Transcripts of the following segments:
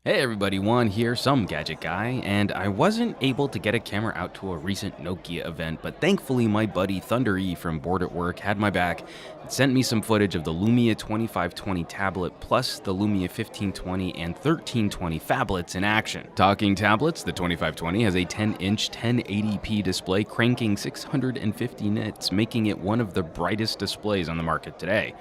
Hey everybody, Juan here, some gadget guy, and I wasn't able to get a camera out to a recent Nokia event, but thankfully my buddy Thunder E from Bored at Work had my back and sent me some footage of the Lumia 2520 tablet plus the Lumia 1520 and 1320 phablets in action. Talking tablets, the 2520 has a 10-inch 1080p display cranking 650 nits, making it one of the brightest displays on the market today.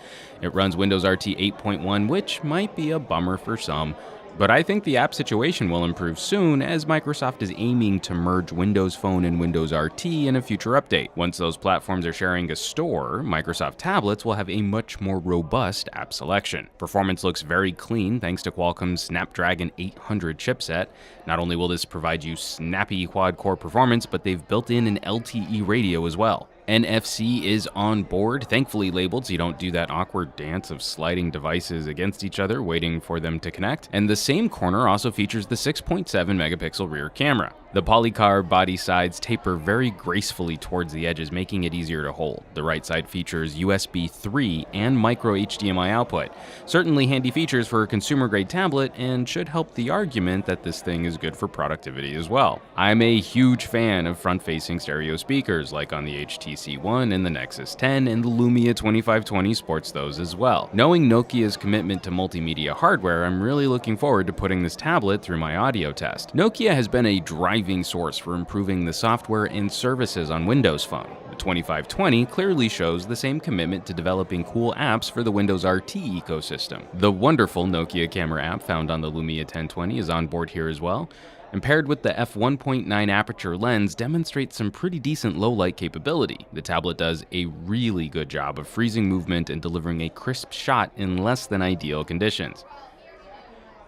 It runs Windows RT 8.1, which might be a bummer for some, but I think the app situation will improve soon as Microsoft is aiming to merge Windows Phone and Windows RT in a future update. Once those platforms are sharing a store, Microsoft tablets will have a much more robust app selection. Performance looks very clean thanks to Qualcomm's Snapdragon 800 chipset. Not only will this provide you snappy quad-core performance, but they've built in an LTE radio as well. NFC is on board, thankfully labeled so you don't do that awkward dance of sliding devices against each other waiting for them to connect. And the same corner also features the 6.7 megapixel rear camera. The polycarb body sides taper very gracefully towards the edges, making it easier to hold. The right side features USB 3 and micro HDMI output. Certainly handy features for a consumer-grade tablet and should help the argument that this thing is good for productivity as well. I'm a huge fan of front-facing stereo speakers like on the HTC One and the Nexus 10, and the Lumia 2520 sports those as well. Knowing Nokia's commitment to multimedia hardware, I'm really looking forward to putting this tablet through my audio test. Nokia has been a driving source for improving the software and services on Windows Phone. The 2520 clearly shows the same commitment to developing cool apps for the Windows RT ecosystem. The wonderful Nokia camera app found on the Lumia 1020 is on board here as well, and paired with the f1.9 aperture lens demonstrates some pretty decent low-light capability. The tablet does a really good job of freezing movement and delivering a crisp shot in less than ideal conditions.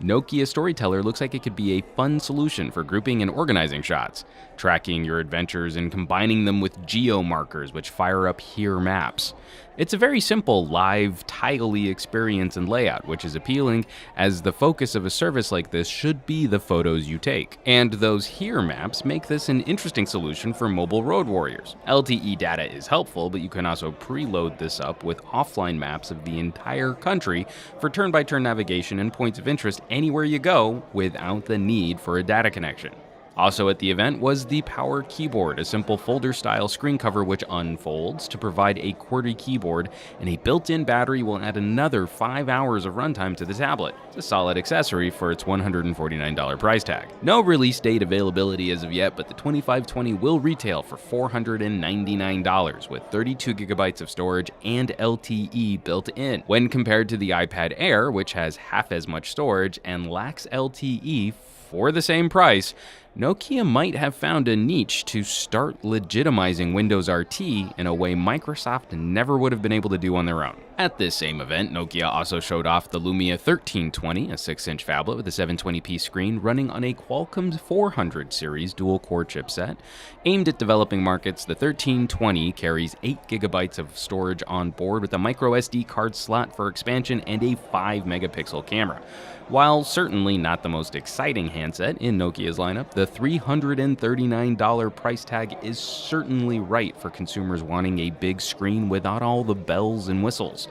Nokia Storyteller looks like it could be a fun solution for grouping and organizing shots, tracking your adventures and combining them with geo markers which fire up here maps. It's a very simple, live, tile-y experience and layout, which is appealing as the focus of a service like this should be the photos you take. And those here maps make this an interesting solution for mobile road warriors. LTE data is helpful, but you can also preload this up with offline maps of the entire country for turn-by-turn navigation and points of interest anywhere you go without the need for a data connection. Also at the event was the Power Keyboard, a simple folder-style screen cover which unfolds to provide a QWERTY keyboard, and a built-in battery will add another 5 hours of runtime to the tablet. It's a solid accessory for its $149 price tag. No release date availability as of yet, but the 2520 will retail for $499 with 32 gigabytes of storage and LTE built in. When compared to the iPad Air, which has half as much storage and lacks LTE for the same price, Nokia might have found a niche to start legitimizing Windows RT in a way Microsoft never would have been able to do on their own. At this same event, Nokia also showed off the Lumia 1320, a 6-inch phablet with a 720p screen running on a Qualcomm 400 series dual-core chipset. Aimed at developing markets, the 1320 carries 8 gigabytes of storage on board with a micro SD card slot for expansion and a 5-megapixel camera. While certainly not the most exciting handset in Nokia's lineup, the $339 price tag is certainly right for consumers wanting a big screen without all the bells and whistles.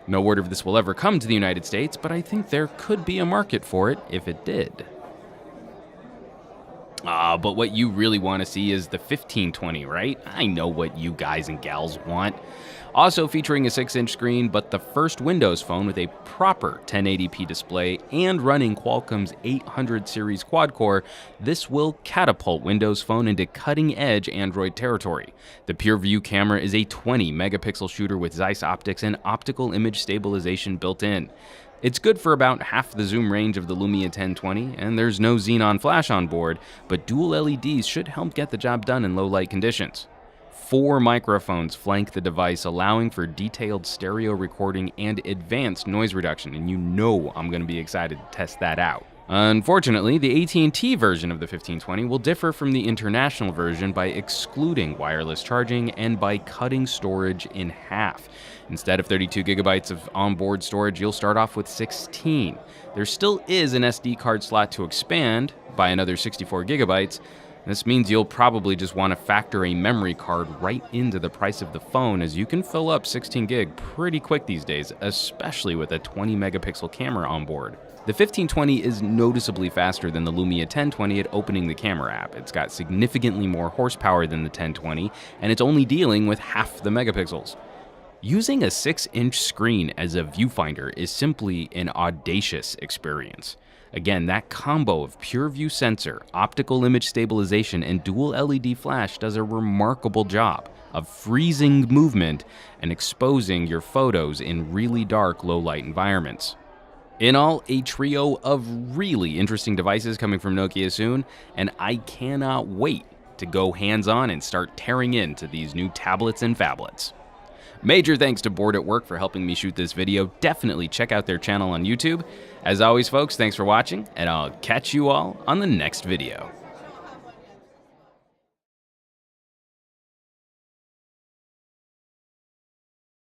No word if this will ever come to the United States, but I think there could be a market for it if it did. But what you really want to see is the 1520, right? I know what you guys and gals want. Also featuring a 6-inch screen, but the first Windows Phone with a proper 1080p display and running Qualcomm's 800 series quad-core, this will catapult Windows Phone into cutting-edge Android territory. The PureView camera is a 20-megapixel shooter with Zeiss optics and optical image stabilization built in. It's good for about half the zoom range of the Lumia 1020, and there's no xenon flash on board, but dual LEDs should help get the job done in low-light conditions. 4 microphones flank the device, allowing for detailed stereo recording and advanced noise reduction, and you know I'm going to be excited to test that out. Unfortunately, the AT&T version of the 1520 will differ from the international version by excluding wireless charging and by cutting storage in half. Instead of 32 gigabytes of onboard storage, you'll start off with 16. There still is an SD card slot to expand by another 64 gigabytes. This means you'll probably just want to factor a memory card right into the price of the phone, as you can fill up 16 gig pretty quick these days, especially with a 20 megapixel camera on board. The 1520 is noticeably faster than the Lumia 1020 at opening the camera app. It's got significantly more horsepower than the 1020, and it's only dealing with half the megapixels. Using a 6-inch screen as a viewfinder is simply an audacious experience. Again, that combo of PureView sensor, optical image stabilization, and dual LED flash does a remarkable job of freezing movement and exposing your photos in really dark, low-light environments. In all, a trio of really interesting devices coming from Nokia soon, and I cannot wait to go hands-on and start tearing into these new tablets and phablets. Major thanks to Bored at Work for helping me shoot this video. Definitely check out their channel on YouTube. As always, folks, thanks for watching, and I'll catch you all on the next video.